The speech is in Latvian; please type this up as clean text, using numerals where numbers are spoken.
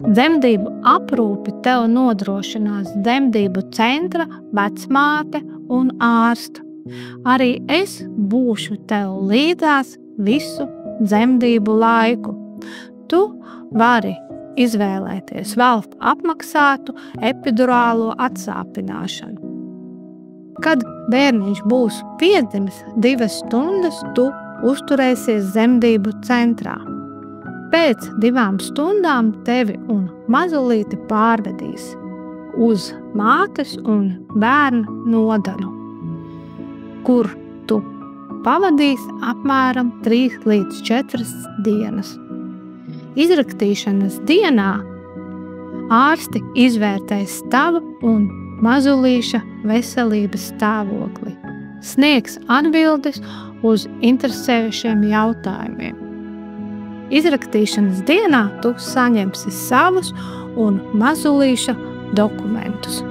Dzemdību aprūpi tev nodrošinās dzemdību centra vecmāte un ārsta. Arī es būšu tev līdzās visu dzemdību laiku. Tu vari izvēlēties valsts apmaksātu epidurālo atsāpināšanu. Kad bērniņš būs piedzimis, 2 stundas tu uzturēsies dzemdību centrā. Pēc 2 stundām tevi un mazulīti pārvedīs uz mātes un bērna nodaļu, kur tu pavadīsi apmēram 3 līdz 4 dienas. Izrakstīšanas dienā ārsti izvērtēs tavu un mazulīša veselības stāvokli, sniegs atbildes uz interesējušiem jautājumiem. Izrakstīšanas dienā tu saņemsi savus un mazulīša dokumentus.